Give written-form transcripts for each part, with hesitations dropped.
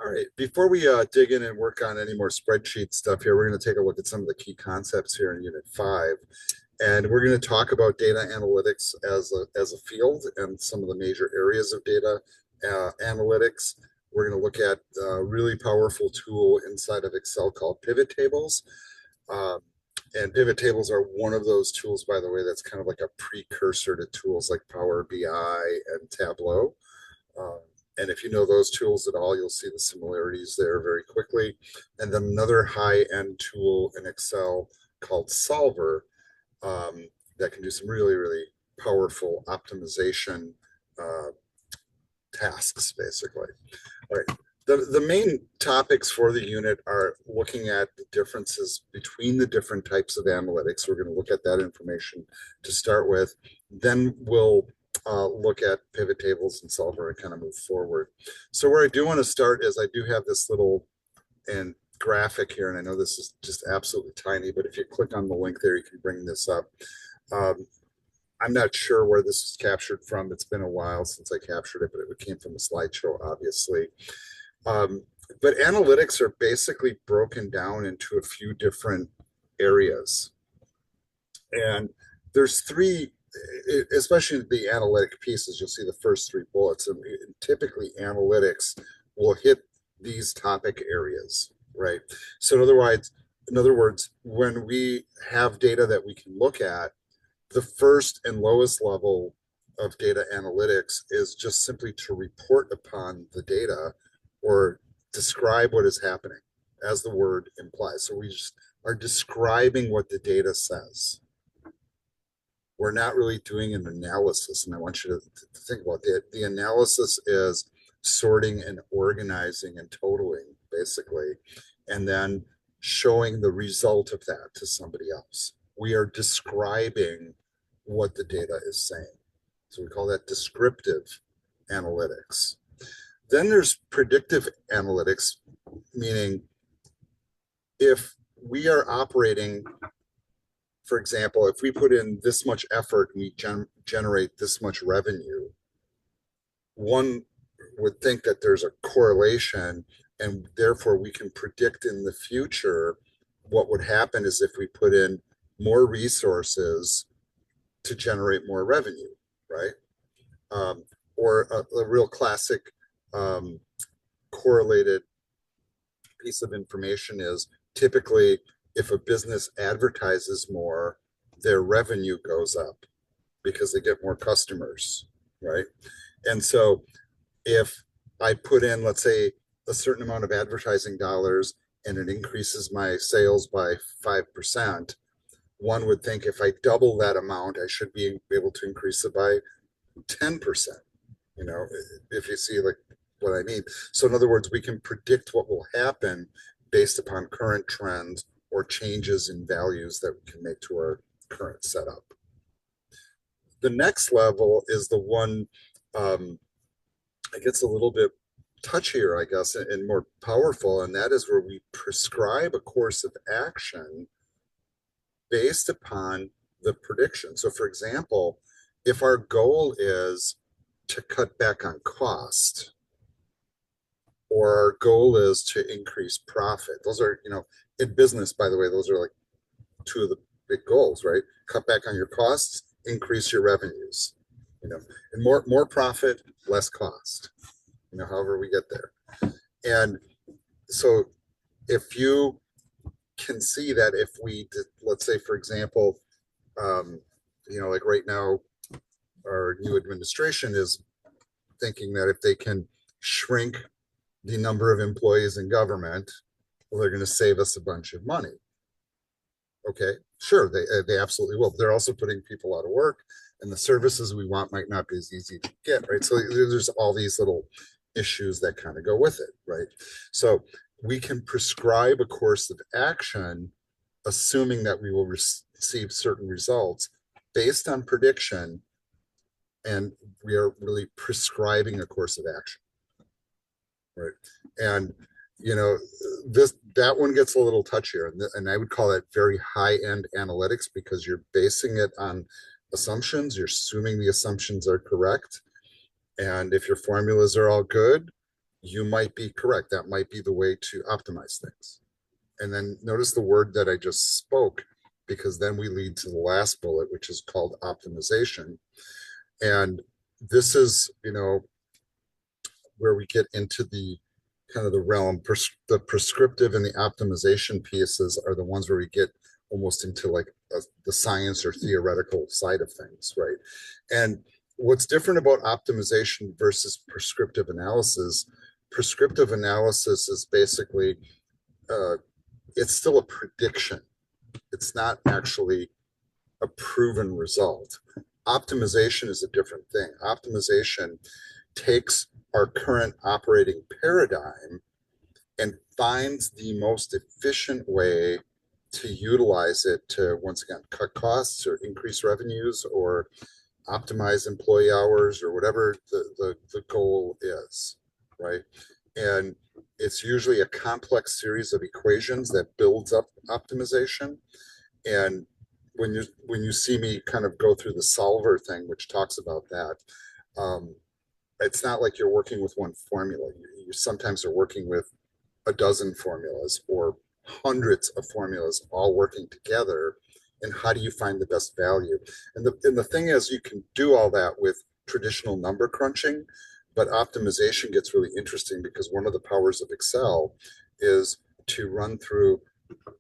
All right, before we dig in and work on any more spreadsheet stuff here, we're going to take a look at some of the key concepts here in Unit 5. And we're going to talk about data analytics as a field and some of the major areas of data analytics. We're going to look at a really powerful tool inside of Excel called pivot tables. And pivot tables are one of those tools, by the way, that's kind of like a precursor to tools like Power BI and Tableau. Um, and if you know those tools at all, you'll see the similarities there very quickly. And then another high-end tool in Excel called Solver that can do some really, really powerful optimization uh, tasks, basically. All right. The main topics for the unit are looking at the differences between the different types of analytics. We're going to look at that information to start with. Then we'll look at pivot tables and solver and kind of move forward. So where I do want to start is I do have this little graphic here, and I know this is just absolutely tiny, but if you click on the link there, you can bring this up. I'm not sure where this was captured from. It's been a while since I captured it, but it came from a slideshow, obviously. But analytics are basically broken down into a few different areas. And there's three, especially the analytic pieces, you'll see the first three bullets. And typically analytics will hit these topic areas, right? So in other words, when we have data that we can look at, the first and lowest level of data analytics is just simply to report upon the data or describe what is happening, as the word implies. So we just are describing what the data says. We're not really doing an analysis, and I want you to think about that. The analysis is sorting and organizing and totaling, basically, and then showing the result of that to somebody else. We are describing what the data is saying. So we call that descriptive analytics. Then there's predictive analytics, meaning if we are operating, for example, if we put in this much effort and we generate this much revenue, one would think that there's a correlation, and therefore we can predict in the future what would happen is if we put in more resources to generate more revenue, right? Or a real classic correlated piece of information is typically if a business advertises more, their revenue goes up because they get more customers, right? And so if I put in, let's say, a certain amount of advertising dollars and it increases my sales by 5%, one would think if I double that amount, I should be able to increase it by 10%, if you see like what I mean. So in other words, we can predict what will happen based upon current trends or changes in values that we can make to our current setup. The next level is the one it gets a little bit touchier, I guess, and more powerful, and that is where we prescribe a course of action based upon the prediction. So for example, if our goal is to cut back on cost, or our goal is to increase profit, those are, in business, by the way, those are like two of the big goals, right? Cut back on your costs, increase your revenues, and more profit, less cost, however we get there. And so if you can see that if we did, let's say, for example, like right now, our new administration is thinking that if they can shrink the number of employees in government, well, they're going to save us a bunch of money. Okay, sure, they absolutely will. They're also putting people out of work, and the services we want might not be as easy to get, right? So there's all these little issues that kind of go with it, right? So we can prescribe a course of action, assuming that we will receive certain results based on prediction, and we are really prescribing a course of action, right? And that one gets a little touchier, and I would call that very high-end analytics because you're basing it on assumptions. You're assuming the assumptions are correct, and if your formulas are all good, you might be correct. That might be the way to optimize things. And then notice the word that I just spoke, because then we lead to the last bullet, which is called optimization. And this is, where we get into the kind of the realm. The prescriptive and the optimization pieces are the ones where we get almost into like the science or theoretical side of things, right? And what's different about optimization versus prescriptive analysis? Prescriptive analysis is basically uh, it's still a prediction. It's not actually a proven result. Optimization is a different thing. Optimization takes our current operating paradigm and finds the most efficient way to utilize it to, once again, cut costs or increase revenues or optimize employee hours or whatever the goal is, right? And it's usually a complex series of equations that builds up optimization. And when you see me kind of go through the solver thing, which talks about that, um, it's not like you're working with one formula. You sometimes are working with a dozen formulas or hundreds of formulas all working together. And how do you find the best value? And the thing is, you can do all that with traditional number crunching, but optimization gets really interesting because one of the powers of Excel is to run through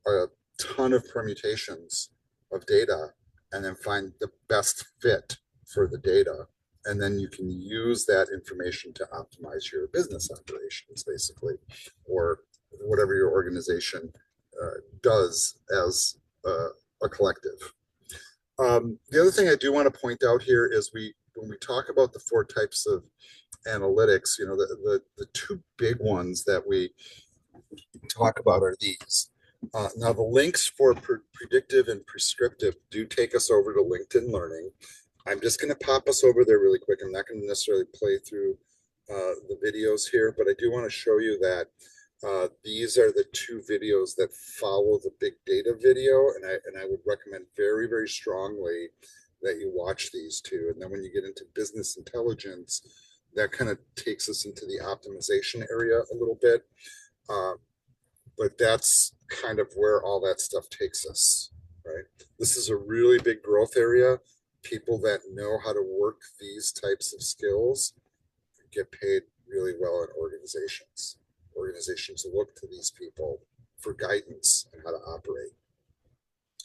a ton of permutations of data and then find the best fit for the data. And then you can use that information to optimize your business operations, basically, or whatever your organization does as a collective. The other thing I do want to point out here is when we talk about the four types of analytics, the two big ones that we talk about are these. Now, the links for predictive and prescriptive do take us over to LinkedIn Learning. I'm just going to pop us over there really quick. I'm not going to necessarily play through the videos here, but I do want to show you that these are the two videos that follow the big data video, and I would recommend very, very strongly that you watch these two. And then when you get into business intelligence, that kind of takes us into the optimization area a little bit. Uh, but that's kind of where all that stuff takes us, right? This is a really big growth area. People that know how to work these types of skills get paid really well in organizations. Organizations look to these people for guidance on how to operate.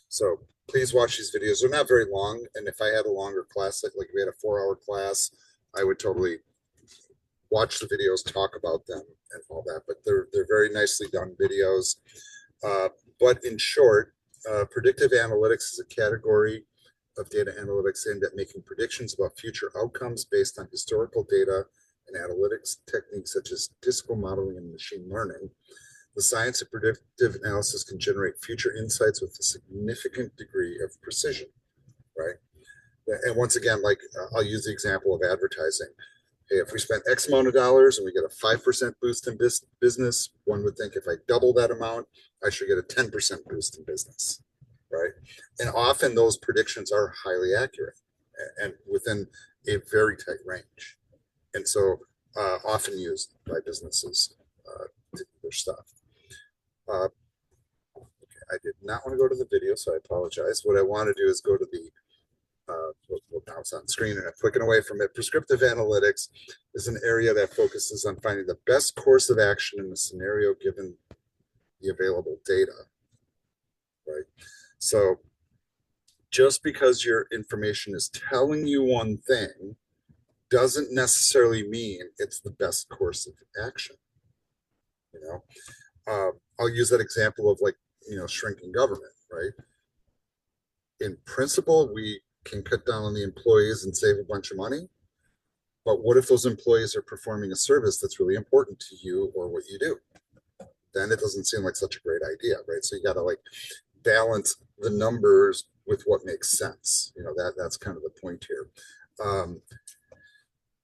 So please watch these videos. They're not very long. And if I had a longer class, like we had a 4-hour class, I would totally watch the videos, talk about them and all that, but they're very nicely done videos. But in short, predictive analytics is a category of data analytics aimed at making predictions about future outcomes based on historical data and analytics techniques such as statistical modeling and machine learning. The science of predictive analysis can generate future insights with a significant degree of precision, right? And once again, like I'll use the example of advertising. Hey, if we spend X amount of dollars and we get a 5% boost in business, one would think if I double that amount, I should get a 10% boost in business, right? And often those predictions are highly accurate and within a very tight range. And so often used by businesses to do their stuff. Okay, I did not want to go to the video, so I apologize. What I want to do is go to the we'll bounce on screen and I'm flicking away from it. Prescriptive analytics is an area that focuses on finding the best course of action in a scenario given the available data, right? So just because your information is telling you one thing doesn't necessarily mean it's the best course of action. You know, I'll use that example of like, shrinking government, right? In principle, we can cut down on the employees and save a bunch of money. But what if those employees are performing a service that's really important to you or what you do? Then it doesn't seem like such a great idea, right? So you got to like balance the numbers with what makes sense. That's kind of the point here.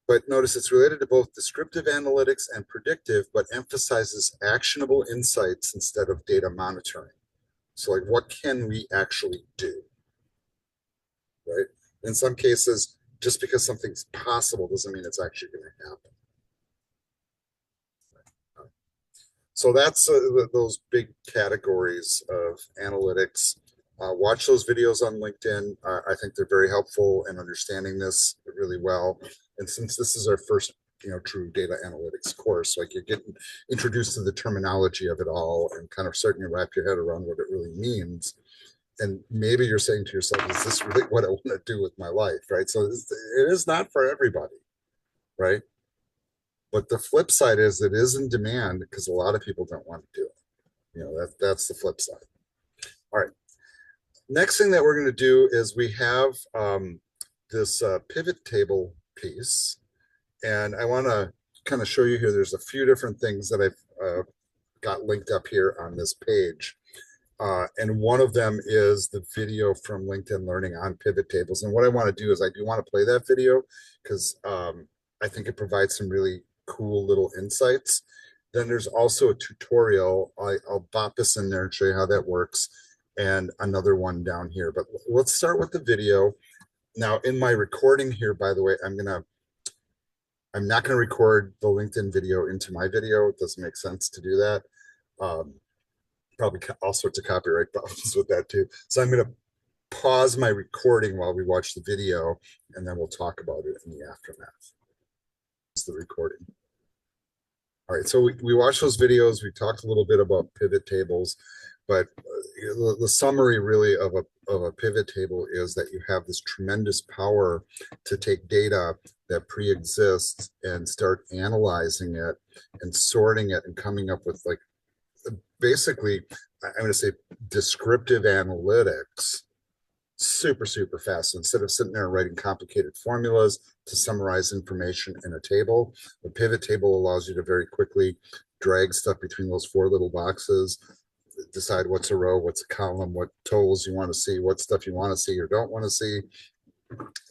But notice it's related to both descriptive analytics and predictive, but emphasizes actionable insights instead of data monitoring. So like, what can we actually do, right? In some cases, just because something's possible doesn't mean it's actually going to happen. So that's those big categories of analytics. Watch those videos on LinkedIn. I think they're very helpful in understanding this really well. And since this is our first, true data analytics course, like you're getting introduced to the terminology of it all and kind of starting to wrap your head around what it really means. And maybe you're saying to yourself, is this really what I want to do with my life? Right. So it is not for everybody. Right. But the flip side is it is in demand because a lot of people don't want to do it. That's the flip side. All right. Next thing that we're going to do is we have this pivot table piece. And I want to kind of show you here, there's a few different things that I've got linked up here on this page. And one of them is the video from LinkedIn Learning on pivot tables. And what I want to do is I do want to play that video because I think it provides some really cool little insights. Then there's also a tutorial. I'll bop this in there and show you how that works, and another one down here. But let's start with the video. Now, in my recording here, by the way, I'm not going to record the LinkedIn video into my video. It doesn't make sense to do that. Probably all sorts of copyright problems with that too. So I'm going to pause my recording while we watch the video, and then we'll talk about it in the aftermath. It's the recording. All right, so we watched those videos. We talked a little bit about pivot tables, but the summary really of a pivot table is that you have this tremendous power to take data that pre-exists and start analyzing it and sorting it and coming up with, like, basically, I'm going to say descriptive analytics super, super fast. Instead of sitting there and writing complicated formulas to summarize information in a table, a pivot table allows you to very quickly drag stuff between those four little boxes, decide what's a row, what's a column, what totals you want to see, what stuff you want to see or don't want to see,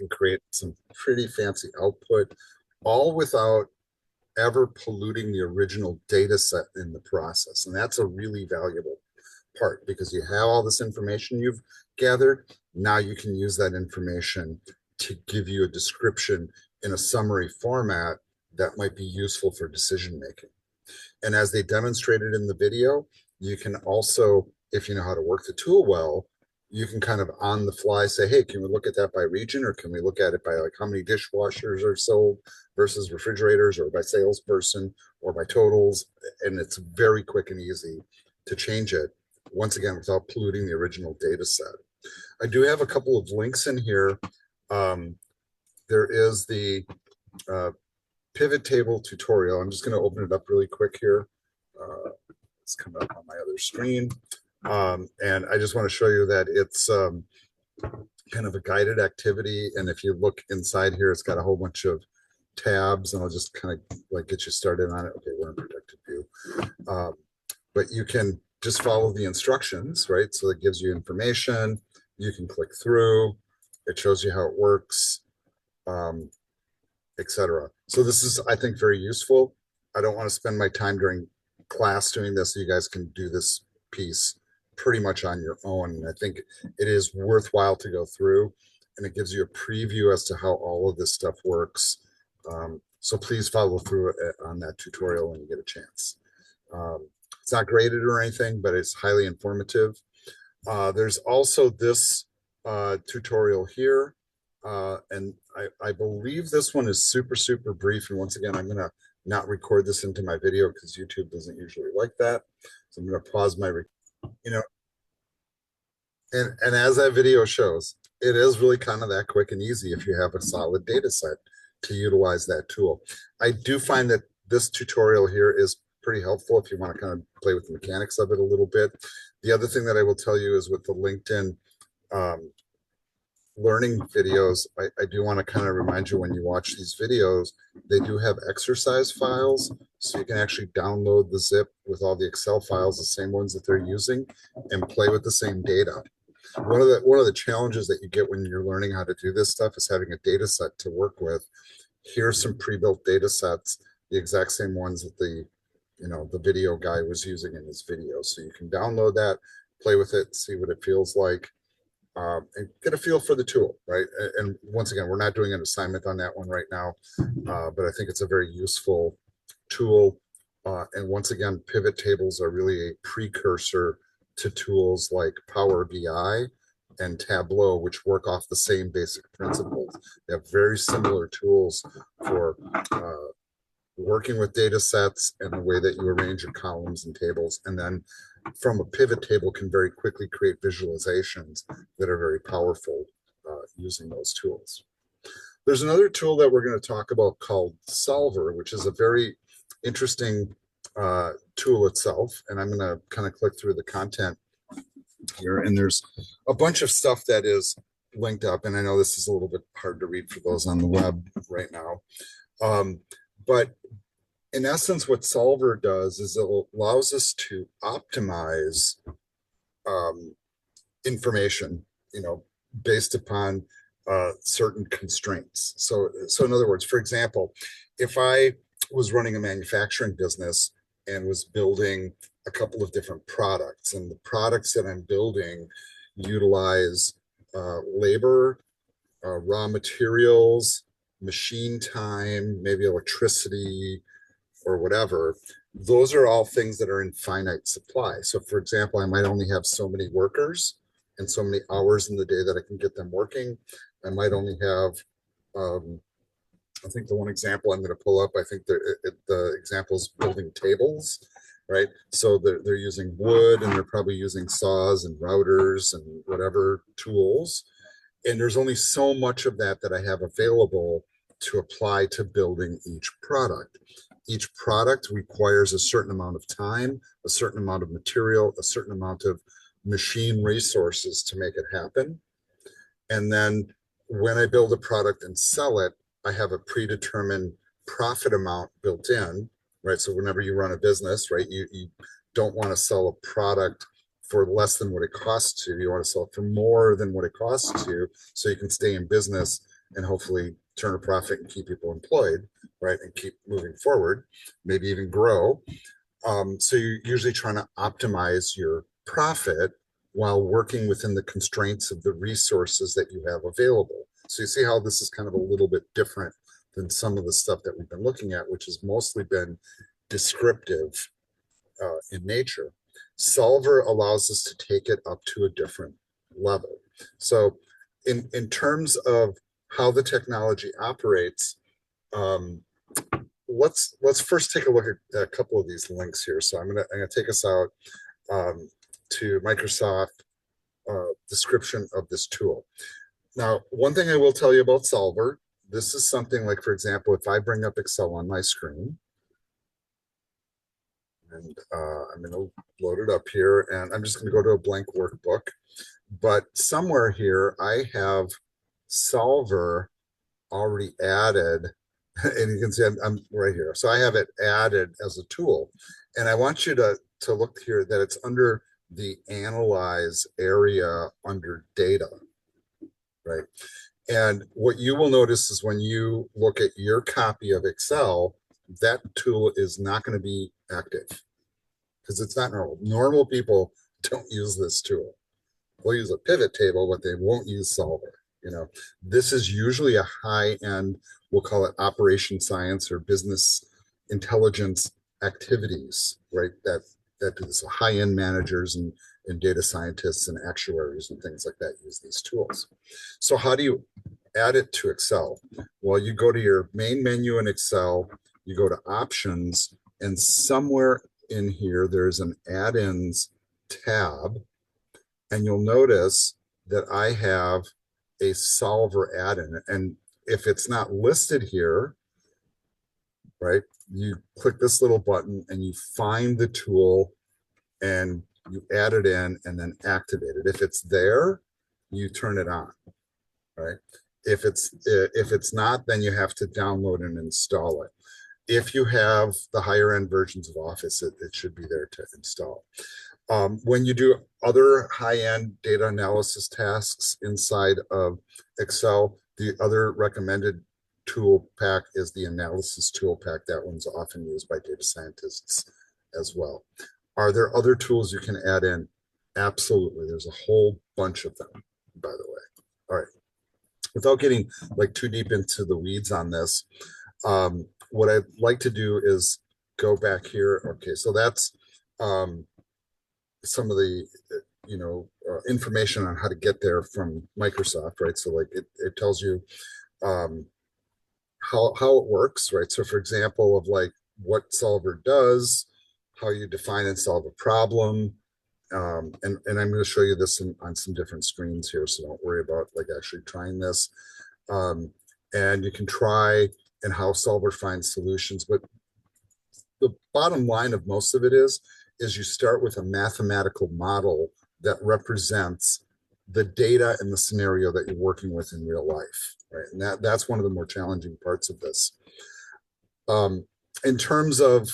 and create some pretty fancy output, all without ever polluting the original data set in the process. And that's a really valuable part because you have all this information you've gathered. Now you can use that information to give you a description in a summary format that might be useful for decision making. And as they demonstrated in the video, you can also, if you know how to work the tool well, you can kind of on the fly say, hey, can we look at that by region, or can we look at it by like how many dishwashers are sold versus refrigerators, or by salesperson, or by totals. And it's very quick and easy to change it, once again, without polluting the original data set. I do have a couple of links in here. There is the pivot table tutorial. I'm just going to open it up really quick here. It's coming up on my other screen. And I just want to show you that it's kind of a guided activity. And if you look inside here, it's got a whole bunch of tabs, and I'll just kind of like get you started on it. Okay, we're in protected view. But you can just follow the instructions, right? So it gives you information. You can click through. It shows you how it works, etc. So this is, I think, very useful. I don't want to spend my time during class doing this. So you guys can do this piece pretty much on your own. And I think it is worthwhile to go through, and it gives you a preview as to how all of this stuff works. So please follow through on that tutorial when you get a chance. It's not graded or anything, but it's highly informative. There's also this tutorial here. And I believe this one is super, super brief. And once again, I'm going to not record this into my video because YouTube doesn't usually like that. So I'm going to pause my, and as that video shows, it is really kind of that quick and easy if you have a solid data set to utilize that tool. I do find that this tutorial here is pretty helpful if you want to kind of play with the mechanics of it a little bit. The other thing that I will tell you is with the LinkedIn learning videos, I do want to kind of remind you when you watch these videos, they do have exercise files. So you can actually download the zip with all the Excel files, the same ones that they're using, and play with the same data. One of the challenges that you get when you're learning how to do this stuff is having a data set to work with. Here's some pre-built data sets, the exact same ones that the video guy was using in his video. So you can download that, play with it, see what it feels like, and get a feel for the tool, right? And once again, we're not doing an assignment on that one right now, but I think it's a very useful tool. And once again, pivot tables are really a precursor to tools like Power BI and Tableau, which work off the same basic principles. They have very similar tools for working with data sets and the way that you arrange your columns and tables. And then from a pivot table can very quickly create visualizations that are very powerful using those tools. There's another tool that we're going to talk about called Solver, which is a very interesting tool itself. And I'm going to kind of click through the content here. And there's a bunch of stuff that is linked up. And I know this is a little bit hard to read for those on the web right now. But in essence, what Solver does is it allows us to optimize information, based upon certain constraints. So in other words, for example, if I was running a manufacturing business and was building a couple of different products, and the products that I'm building utilize labor, raw materials, machine time, maybe electricity or whatever, those are all things that are in finite supply. So for example, I might only have so many workers and so many hours in the day that I can get them working. I might only have, I think the one example I'm going to pull up, I think the example is building tables, right? So they're using wood, and they're probably using saws and routers and whatever tools. And there's only so much of that I have available to apply to building each product. Each product requires a certain amount of time, a certain amount of material, a certain amount of machine resources to make it happen. And then when I build a product and sell it, I have a predetermined profit amount built in, right? So whenever you run a business, right, you don't want to sell a product for less than what it costs to. You want to sell it for more than what it costs to, so you can stay in business and hopefully turn a profit and keep people employed, right? And keep moving forward, maybe even grow. So you're usually trying to optimize your profit while working within the constraints of the resources that you have available. So you see how this is kind of a little bit different than some of the stuff that we've been looking at, which has mostly been descriptive in nature. Solver allows us to take it up to a different level. So in terms of how the technology operates, let's first take a look at a couple of these links here. So I'm gonna take us out to Microsoft description of this tool. Now, one thing I will tell you about Solver, this is something like, for example, if I bring up Excel on my screen, and I'm going to load it up here, and I'm just going to go to a blank workbook. But somewhere here, I have Solver already added, and you can see I'm right here. So I have it added as a tool. And I want you to look here that it's under the Analyze area under Data, right? And what you will notice is when you look at your copy of Excel, that tool is not going to be active because it's not normal. Normal people don't use this tool. They'll use a pivot table, but they won't use Solver. This is usually a high-end, we'll call it operation science or business intelligence activities, right? That do this. So high-end managers and data scientists and actuaries and things like that use these tools. So how do you add it to Excel? Well, you go to your main menu in Excel, you go to options, and somewhere in here, there's an add-ins tab, and you'll notice that I have a Solver add-in. And if it's not listed here, right, you click this little button and you find the tool and you add it in and then activate it. If it's there, you turn it on, right? If it's not, then you have to download and install it. If you have the higher end versions of Office, it should be there to install. When you do other high-end data analysis tasks inside of Excel, the other recommended tool pack is the analysis tool pack. That one's often used by data scientists as well. Are there other tools you can add in? Absolutely. There's a whole bunch of them, by the way. All right. Without getting like too deep into the weeds on this, what I'd like to do is go back here. Okay, so that's some of the information on how to get there from Microsoft, right? So like it tells you um, how it works, right? So for example, of like what Solver does, how you define and solve a problem. And I'm going to show you this on some different screens here, so don't worry about like actually trying this. Um, and you can try and how Solver finds solutions. But the bottom line of most of it is you start with a mathematical model that represents the data and the scenario that you're working with in real life, right? And that's one of the more challenging parts of this. In terms of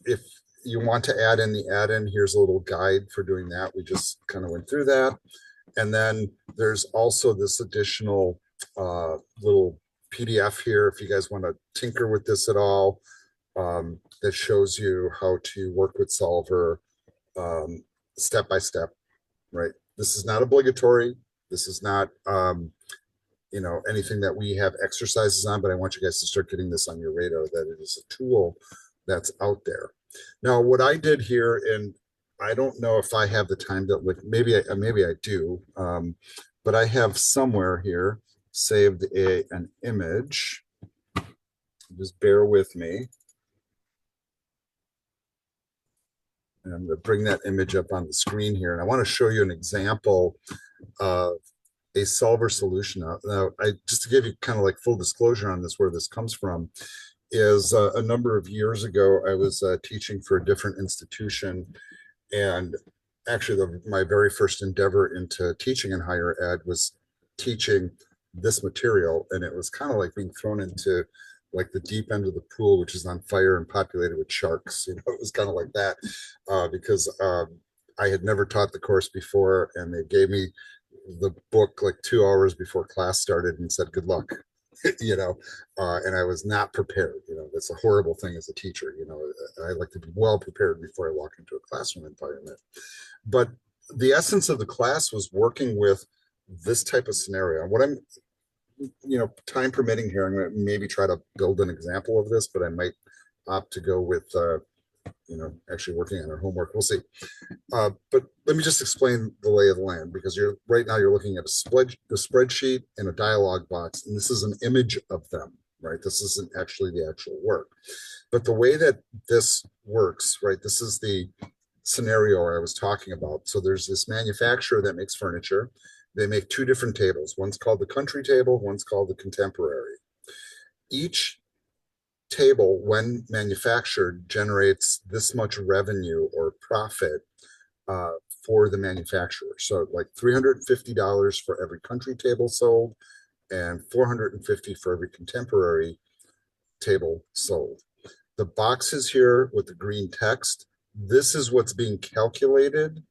if you want to add in the add-in, here's a little guide for doing that. We just kind of went through that. And then there's also this additional little PDF here if you guys want to tinker with this at all, that shows you how to work with Solver step by step, right? This is not obligatory. This is not anything that we have exercises on, but I want you guys to start getting this on your radar, that it is a tool that's out there. Now, what I did here, and I don't know if I have the time to like, maybe I do, but I have somewhere here saved an image. Just bear with me. And I'm going to bring that image up on the screen here. And I want to show you an example of a solver solution. Now, just to give you kind of like full disclosure on this, where this comes from, is a number of years ago, I was teaching for a different institution. And actually, my very first endeavor into teaching in higher ed was teaching this material. And it was kind of like being thrown into like the deep end of the pool, which is on fire and populated with sharks. It was kind of like that because I had never taught the course before, and they gave me the book like 2 hours before class started and said, good luck. And I was not prepared. That's a horrible thing as a teacher. I like to be well prepared before I walk into a classroom environment. But the essence of the class was working with this type of scenario. What I'm, time permitting here, I'm going to maybe try to build an example of this, but I might opt to go with, actually working on our homework. We'll see. But let me just explain the lay of the land, because right now you're looking at a spreadsheet and a dialog box, and this is an image of them, right? This isn't actually the actual work. But the way that this works, right? This is the scenario I was talking about. So there's this manufacturer that makes furniture. They make two different tables. One's called the country table, one's called the contemporary. Each table, when manufactured, generates this much revenue or profit for the manufacturer. So like $350 for every country table sold and $450 for every contemporary table sold. The boxes here with the green text, this is what's being calculated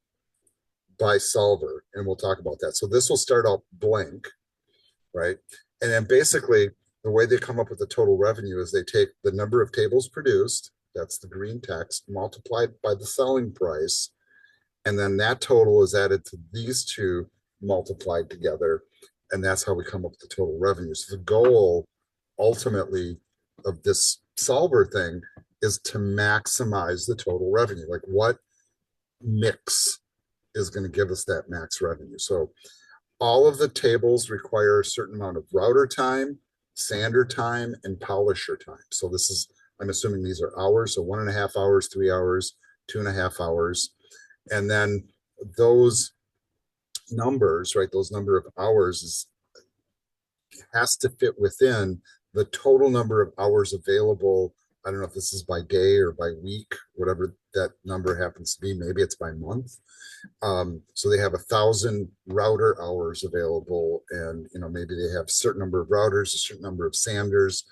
by Solver, and we'll talk about that. So this will start out blank, right? And then basically the way they come up with the total revenue is they take the number of tables produced, that's the green text, multiplied by the selling price, and then that total is added to these two multiplied together, and that's how we come up with the total revenue. So the goal ultimately of this solver thing is to maximize the total revenue. Like what mix is going to give us that max revenue? So all of the tables require a certain amount of router time, sander time, and polisher time. So this is, I'm assuming these are hours. So 1.5 hours, 3 hours, 2.5 hours. And then those numbers, right? Those number of hours has to fit within the total number of hours available. I don't know if this is by day or by week, whatever that number happens to be. Maybe it's by month. So they have 1,000 router hours available, and maybe they have a certain number of routers, a certain number of sanders,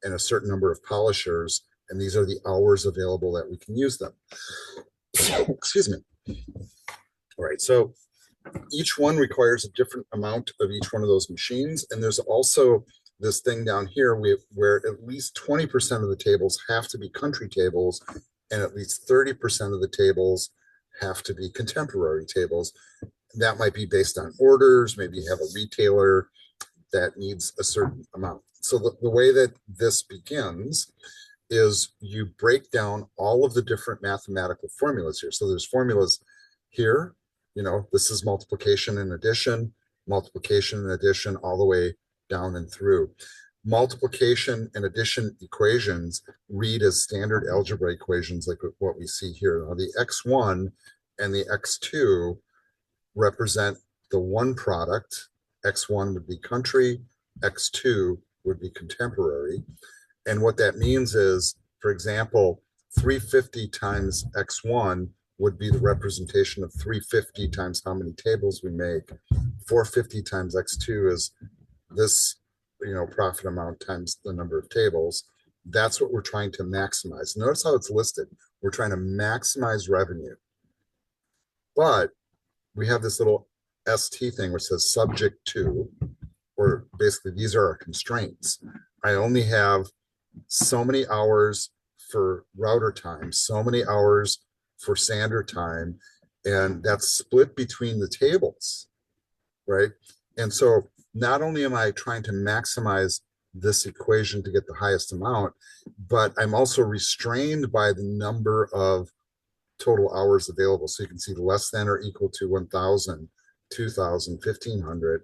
and a certain number of polishers, and these are the hours available that we can use them. Excuse me. All right, so each one requires a different amount of each one of those machines, and there's also this thing down here where at least 20% of the tables have to be country tables, and at least 30% of the tables have to be contemporary tables. That might be based on orders. Maybe you have a retailer that needs a certain amount. So the way that this begins is you break down all of the different mathematical formulas here. So there's formulas here, this is multiplication and addition, all the way down and through. Multiplication and addition equations read as standard algebra equations like what we see here. Now the x1 and the x2 represent the one product. X1 would be country, x2 would be contemporary. And what that means is, for example, 350 times x1 would be the representation of 350 times how many tables we make. 450 times x2 is this, profit amount times the number of tables. That's what we're trying to maximize. Notice how it's listed. We're trying to maximize revenue. But we have this little ST thing which says subject to, or basically these are our constraints. I only have so many hours for router time, so many hours for sander time, and that's split between the tables, right? And so not only am I trying to maximize this equation to get the highest amount, but I'm also restrained by the number of total hours available. So you can see less than or equal to 1,000, 2,000, 1,500,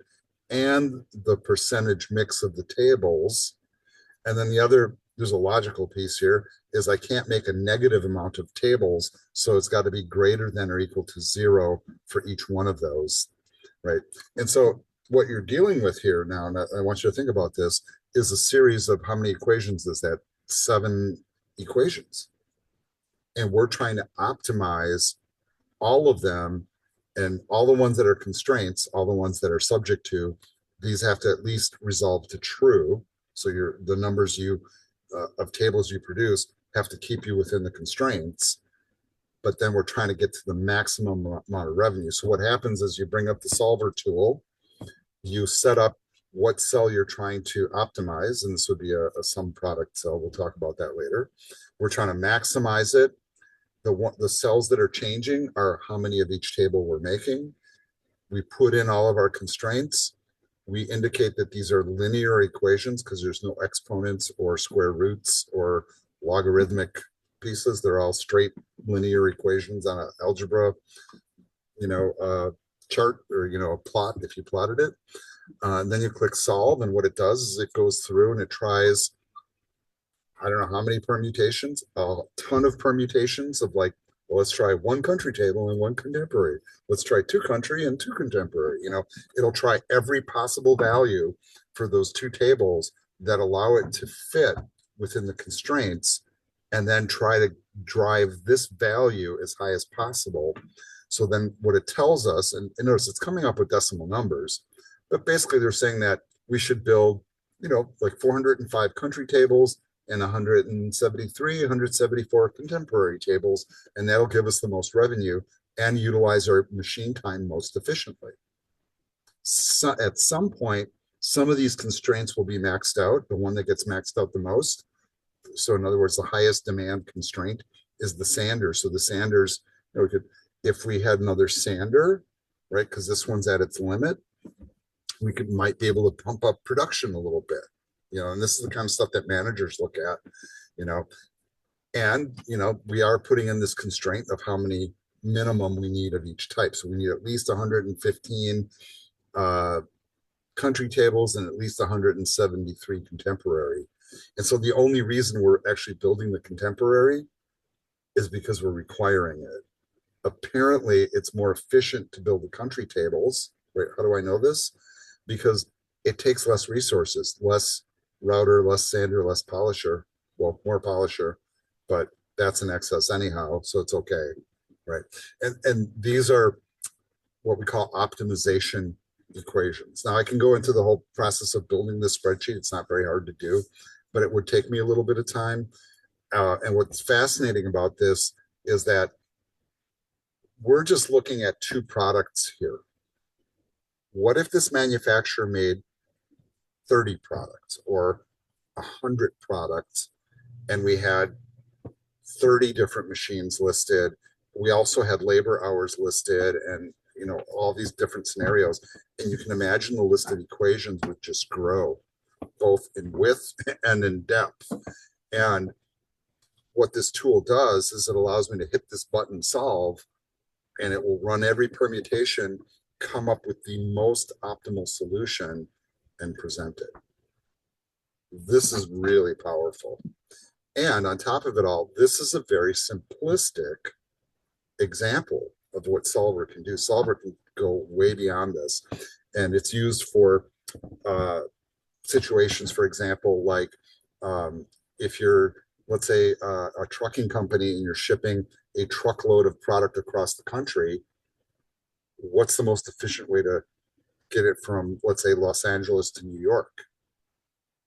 and the percentage mix of the tables. And then there's a logical piece here, is I can't make a negative amount of tables, so it's got to be greater than or equal to 0 for each one of those, right? And so what you're dealing with here now, and I want you to think about this, is a series of how many equations is that? 7 equations. And we're trying to optimize all of them, and all the ones that are constraints, all the ones that are subject to, these have to at least resolve to true. So the numbers of tables you produce have to keep you within the constraints, but then we're trying to get to the maximum amount of revenue. So what happens is you bring up the solver tool, you set up what cell you're trying to optimize, and this would be a sum product cell. We'll talk about that later. We're trying to maximize it. The cells that are changing are how many of each table we're making. We put in all of our constraints. We indicate that these are linear equations because there's no exponents or square roots or logarithmic pieces. They're all straight linear equations on an algebra, chart, or, a plot if you plotted it. And then you click solve, and what it does is it goes through and it tries, I don't know how many permutations, a ton of permutations of well, let's try one country table and one contemporary. Let's try 2 country and 2 contemporary. It'll try every possible value for those 2 tables that allow it to fit within the constraints, and then try to drive this value as high as possible. So then what it tells us, and notice it's coming up with decimal numbers, but basically they're saying that we should build, 405 country tables and 173, 174 contemporary tables, and that'll give us the most revenue and utilize our machine time most efficiently. So at some point, some of these constraints will be maxed out, the one that gets maxed out the most. So in other words, the highest demand constraint is the sander. So the sanders, if we had another sander, right, because this one's at its limit, we might be able to pump up production a little bit. And this is the kind of stuff that managers look at, and, we are putting in this constraint of how many minimum we need of each type. So we need at least 115 country tables and at least 173 contemporary. And so the only reason we're actually building the contemporary is because we're requiring it. Apparently, it's more efficient to build the country tables. Wait, how do I know this? Because it takes less resources, less router, less sander, less polisher. Well, more polisher, but that's an excess anyhow, so it's okay, right? And these are what we call optimization equations. Now I can go into the whole process of building this spreadsheet. It's not very hard to do, but it would take me a little bit of time. And what's fascinating about this is that we're just looking at 2 products here. What if this manufacturer made 30 products or 100 products, and we had 30 different machines listed? We also had labor hours listed, and all these different scenarios. And you can imagine the list of equations would just grow, both in width and in depth. And what this tool does is it allows me to hit this button solve, and it will run every permutation, come up with the most optimal solution, and present it. This is really powerful. And on top of it all, this is a very simplistic example of what Solver can do. Solver can go way beyond this. And it's used for situations, for example, like if you're, let's say, a trucking company and you're shipping a truckload of product across the country, what's the most efficient way to get it from, let's say, Los Angeles to New York?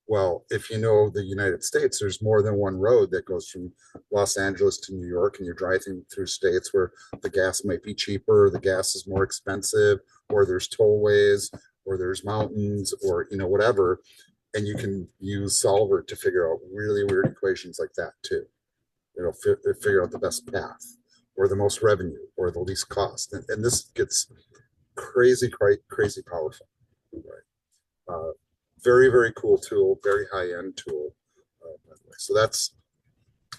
Well, if you know the United States, there's more than one road that goes from Los Angeles to New York, and you're driving through states where the gas might be cheaper, the gas is more expensive, or there's tollways, or there's mountains, or whatever. And you can use Solver to figure out really weird equations like that too. Figure out the best path, or the most revenue, or the least cost, and this gets crazy, crazy powerful. Right? Very, very cool tool, very high-end tool, by the way. So that's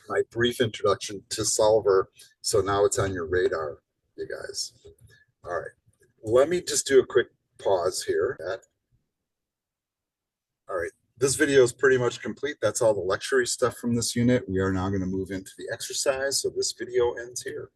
my brief introduction to Solver. So now it's on your radar, you guys. All right. Let me just do a quick pause here. All right. This video is pretty much complete. That's all the lecture stuff from this unit. We are now going to move into the exercise. So this video ends here.